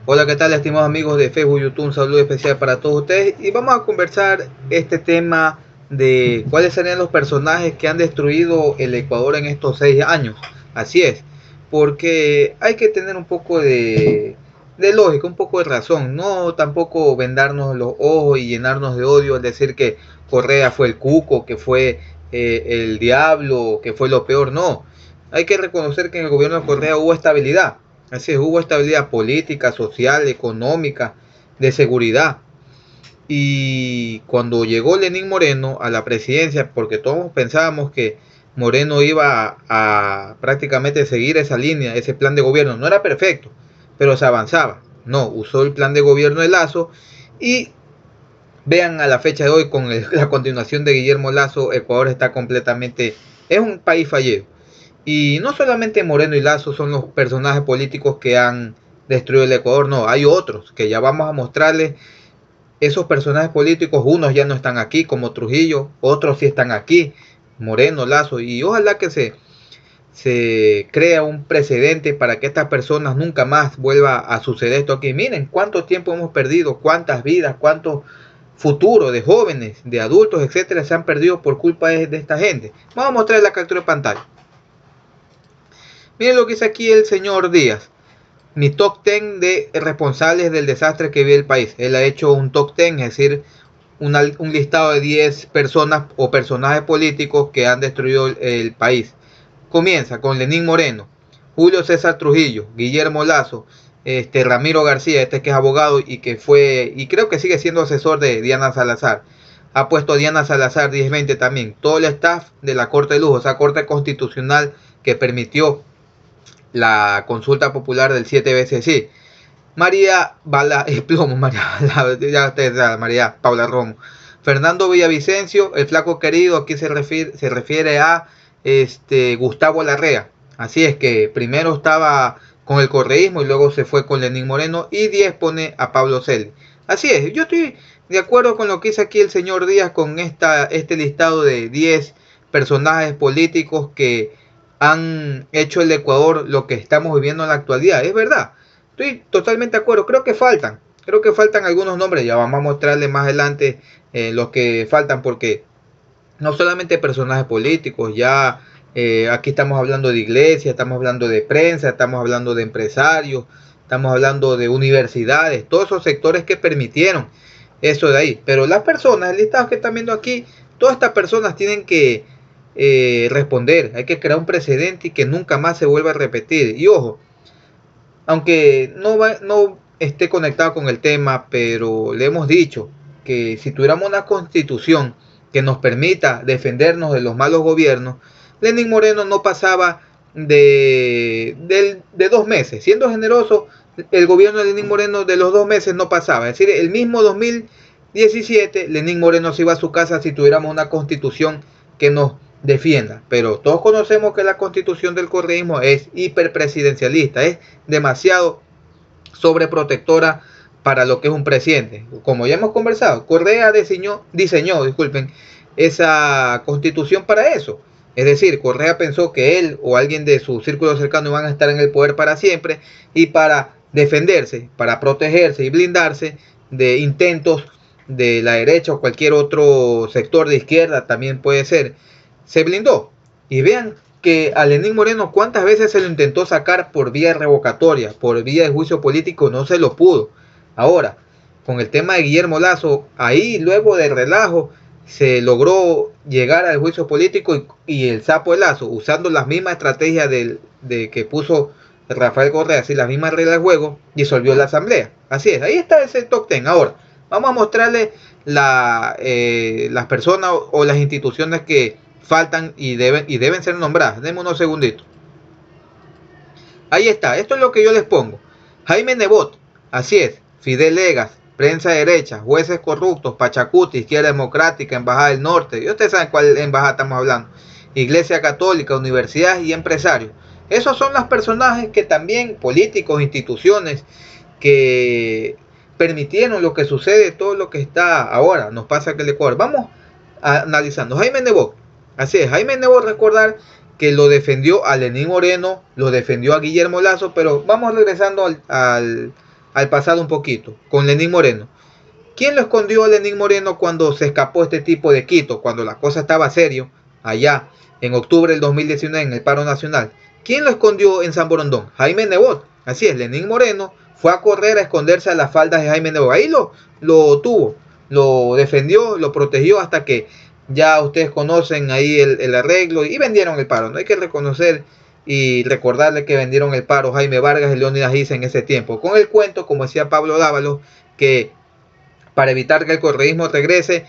Hola, ¿qué tal, estimados amigos de Facebook, YouTube? Un saludo especial para todos ustedes y vamos a conversar este tema de cuáles serían los personajes que han destruido el Ecuador en estos 6 años. Así es, porque hay que tener un poco de lógica, un poco de razón, no tampoco vendarnos los ojos y llenarnos de odio al decir que Correa fue el cuco, que fue el diablo, que fue lo peor. No, hay que reconocer que en el gobierno de Correa hubo estabilidad. Así es, hubo estabilidad política, social, económica, de seguridad. Y cuando llegó Lenín Moreno a la presidencia, porque todos pensábamos que Moreno iba a prácticamente seguir esa línea, ese plan de gobierno, no era perfecto, pero se avanzaba. No, usó el plan de gobierno de Lazo y vean a la fecha de hoy con la continuación de Guillermo Lazo, Ecuador está completamente, es un país fallido. Y no solamente Moreno y Lazo son los personajes políticos que han destruido el Ecuador, no, hay otros que ya vamos a mostrarles esos personajes políticos. Unos ya no están aquí, como Trujillo, otros sí están aquí, Moreno, Lazo, y ojalá que se crea un precedente para que estas personas nunca más vuelva a suceder esto aquí. Miren cuánto tiempo hemos perdido, cuántas vidas, cuánto futuro de jóvenes, de adultos, etcétera, se han perdido por culpa de esta gente. Vamos a mostrar la captura de pantalla. Miren lo que dice aquí el señor Díaz. Mi top 10 de responsables del desastre que vive el país. Él ha hecho un top 10, es decir, un listado de 10 personas o personajes políticos que han destruido el país. Comienza con Lenín Moreno, Julio César Trujillo, Guillermo Lazo, Ramiro García, que es abogado y que fue, y creo que sigue siendo asesor de Diana Salazar. Ha puesto a Diana Salazar 1020 también. Todo el staff de la Corte de Lujo, esa Corte Constitucional que permitió la consulta popular del 7 veces sí. María Bala, Plomo, María Paula Romo. Fernando Villavicencio, el flaco querido, aquí se refiere a Gustavo Larrea. Así es que primero estaba con el correísmo y luego se fue con Lenín Moreno y 10 pone a Pablo Celi. Así es, yo estoy de acuerdo con lo que dice aquí el señor Díaz con este listado de 10 personajes políticos que han hecho el Ecuador lo que estamos viviendo en la actualidad. Es verdad, estoy totalmente de acuerdo. Creo que faltan algunos nombres. Ya vamos a mostrarles más adelante los que faltan, porque no solamente personajes políticos, ya aquí estamos hablando de iglesia, estamos hablando de prensa, estamos hablando de empresarios, estamos hablando de universidades, todos esos sectores que permitieron eso de ahí. Pero las personas, el listado que están viendo aquí, todas estas personas tienen que responder. Hay que crear un precedente y que nunca más se vuelva a repetir. Y ojo, aunque no esté conectado con el tema, pero le hemos dicho que si tuviéramos una constitución que nos permita defendernos de los malos gobiernos, Lenín Moreno no pasaba de 2 meses. Siendo generoso, el gobierno de Lenín Moreno de los 2 meses no pasaba. Es decir, el mismo 2017, Lenín Moreno se iba a su casa si tuviéramos una constitución que nos defienda. Pero todos conocemos que la constitución del correísmo es hiperpresidencialista, es demasiado sobreprotectora para lo que es un presidente. Como ya hemos conversado, Correa diseñó, disculpen, esa constitución para eso. Es decir, Correa pensó que él o alguien de su círculo cercano iban a estar en el poder para siempre, y para defenderse, para protegerse y blindarse de intentos de la derecha o cualquier otro sector de izquierda, también puede ser, se blindó. Y vean que a Lenín Moreno cuántas veces se lo intentó sacar por vía revocatoria, por vía de juicio político, no se lo pudo. Ahora, con el tema de Guillermo Lazo, ahí luego de relajo se logró llegar al juicio político, y el sapo de Lazo, usando las mismas estrategias de que puso Rafael Correa, así las mismas reglas de juego, disolvió la asamblea. Así es, ahí está ese top 10. Ahora, vamos a mostrarle las personas o las instituciones que faltan y deben ser nombradas. Denme unos segunditos. Ahí está, esto es lo que yo les pongo. Jaime Nebot, así es. Fidel Legas, prensa derecha, jueces corruptos, Pachacuti, Izquierda Democrática, Embajada del Norte. Y ustedes saben cuál embajada estamos hablando. Iglesia Católica, universidades y empresarios. Esos son los personajes que también, políticos, instituciones, que permitieron lo que sucede, todo lo que está ahora, nos pasa que el Ecuador. Vamos analizando. Jaime Nebot, así es, Jaime Nebot, recordar que lo defendió a Lenín Moreno, lo defendió a Guillermo Lazo, pero vamos regresando al al pasado un poquito, con Lenín Moreno. ¿Quién lo escondió a Lenín Moreno cuando se escapó este tipo de Quito, cuando la cosa estaba serio, allá en octubre del 2019 en el paro nacional? ¿Quién lo escondió en San Borondón? Jaime Nebot. Así es, Lenín Moreno fue a correr a esconderse a las faldas de Jaime Nebot. Ahí lo tuvo, lo defendió, lo protegió hasta que ya ustedes conocen ahí el arreglo y vendieron el paro. No hay que reconocer y recordarle que vendieron el paro Jaime Vargas y Leónidas Issa en ese tiempo. Con el cuento, como decía Pablo Dávalos, que para evitar que el correísmo regrese,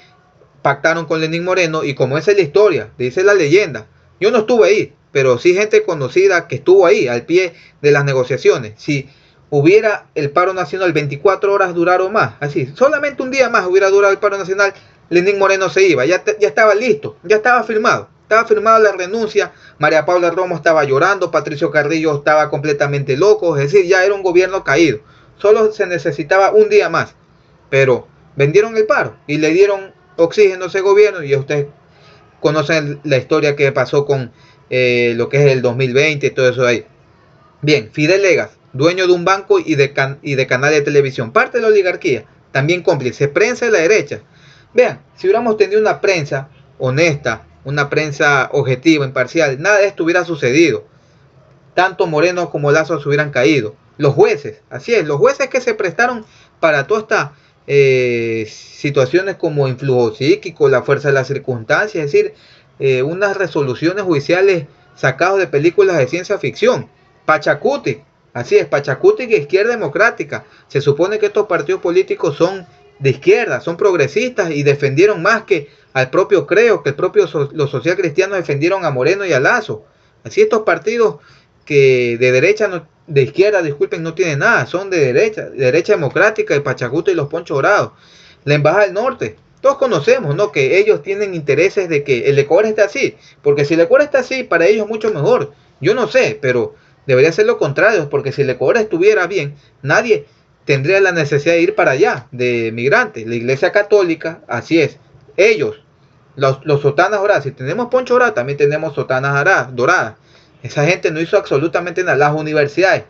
pactaron con Lenín Moreno y como esa es la historia, dice la leyenda. Yo no estuve ahí, pero sí gente conocida que estuvo ahí, al pie de las negociaciones. Si hubiera el paro nacional 24 horas duraron más, así, solamente un día más hubiera durado el paro nacional, Lenín Moreno se iba, ya estaba listo, ya estaba firmado la renuncia, María Paula Romo estaba llorando, Patricio Carrillo estaba completamente loco, es decir, ya era un gobierno caído, solo se necesitaba un día más, pero vendieron el paro y le dieron oxígeno a ese gobierno y ustedes conocen la historia que pasó con lo que es el 2020 y todo eso de ahí. Bien, Fidel Legas, dueño de un banco y de canal de televisión, parte de la oligarquía, también cómplice, prensa de la derecha. Vean, si hubiéramos tenido una prensa honesta, una prensa objetiva, imparcial, nada de esto hubiera sucedido. Tanto Moreno como Lazo se hubieran caído. Los jueces, así es, los jueces que se prestaron para toda esta situaciones como influjo psíquico, la fuerza de las circunstancias, es decir, unas resoluciones judiciales sacadas de películas de ciencia ficción. Pachacuti, así es, Pachacuti y Izquierda Democrática. Se supone que estos partidos políticos son de izquierda, son progresistas y defendieron más que al propio Creo, que los social cristianos defendieron a Moreno y a Lazo. Así estos partidos que de derecha, no, de izquierda, disculpen, no tienen nada, son de derecha democrática, el Pachacuti y los Ponchos Dorados. La Embajada del Norte, todos conocemos, ¿no?, que ellos tienen intereses de que el Ecuador esté así, porque si el Ecuador está así, para ellos es mucho mejor. Yo no sé, pero debería ser lo contrario, porque si el Ecuador estuviera bien, nadie tendría la necesidad de ir para allá, de migrantes. La Iglesia Católica, así es, ellos, los sotanas doradas, si tenemos poncho dorado, también tenemos sotanas doradas. Esa gente no hizo absolutamente nada. Las universidades,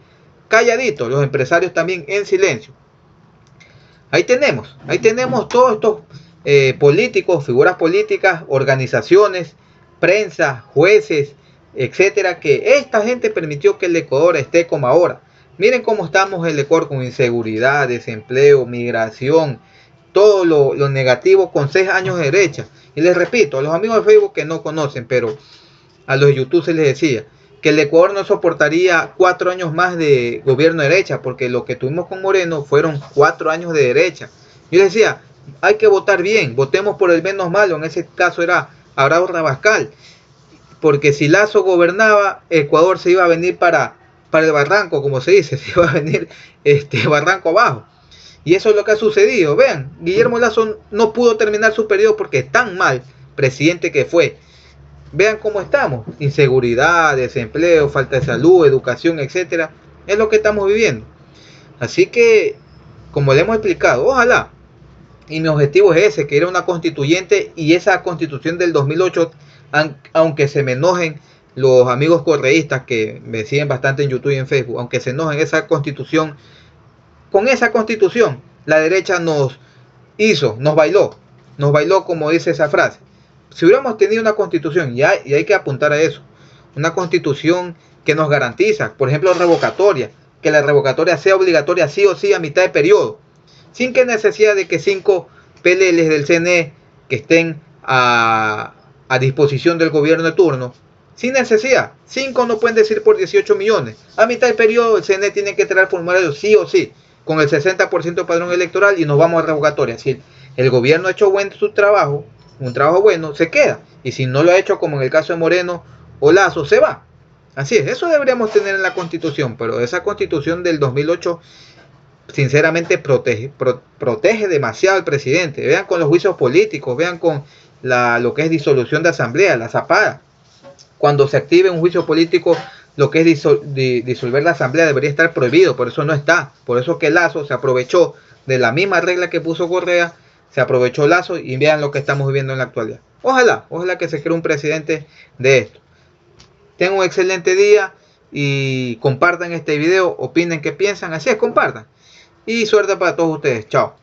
calladitos, los empresarios también en silencio. Ahí tenemos todos estos políticos, figuras políticas, organizaciones, prensa, jueces, etcétera, que esta gente permitió que el Ecuador esté como ahora. Miren cómo estamos el Ecuador con inseguridad, desempleo, migración, todo lo negativo con 6 años de derecha. Y les repito, a los amigos de Facebook que no conocen, pero a los de YouTube se les decía que el Ecuador no soportaría 4 años más de gobierno de derecha, porque lo que tuvimos con Moreno fueron 4 años de derecha. Yo les decía, hay que votar bien, votemos por el menos malo, en ese caso era Abraham Rabascal, porque si Lazo gobernaba, Ecuador se iba a venir para el barranco, como se dice, se iba a venir barranco abajo. Y eso es lo que ha sucedido. Vean, Guillermo Lazo no pudo terminar su periodo porque es tan mal presidente que fue. Vean cómo estamos, inseguridad, desempleo, falta de salud, educación, etcétera, es lo que estamos viviendo. Así que, como le hemos explicado, ojalá, y mi objetivo es ese, que era una constituyente, y esa constitución del 2008, aunque se me enojen los amigos correístas que me siguen bastante en YouTube y en Facebook, aunque se enojen, con esa constitución, la derecha nos bailó como dice esa frase. Si hubiéramos tenido una constitución, y hay que apuntar a eso, una constitución que nos garantiza, por ejemplo, revocatoria, que la revocatoria sea obligatoria sí o sí a mitad de periodo, sin que necesidad de que 5 PLLs del CNE que estén a disposición del gobierno de turno, sin necesidad, 5 no pueden decir por 18 millones, a mitad de periodo el CNE tiene que traer formularios sí o sí, con el 60% de padrón electoral y nos vamos a revocatoria. Si el gobierno ha hecho su trabajo, un trabajo bueno, se queda. Y si no lo ha hecho, como en el caso de Moreno o Lazo, se va. Así es, eso deberíamos tener en la Constitución, pero esa Constitución del 2008, sinceramente, protege demasiado al presidente. Vean con los juicios políticos, vean con lo que es disolución de asamblea, la zapada. Cuando se active un juicio político, lo que es disolver la asamblea debería estar prohibido, por eso no está. Por eso que Lazo se aprovechó de la misma regla que puso Correa, se aprovechó Lazo y vean lo que estamos viviendo en la actualidad. Ojalá que se cree un presidente de esto. Tengan un excelente día y compartan este video, opinen qué piensan, así es, compartan. y suerte para todos ustedes. Chao.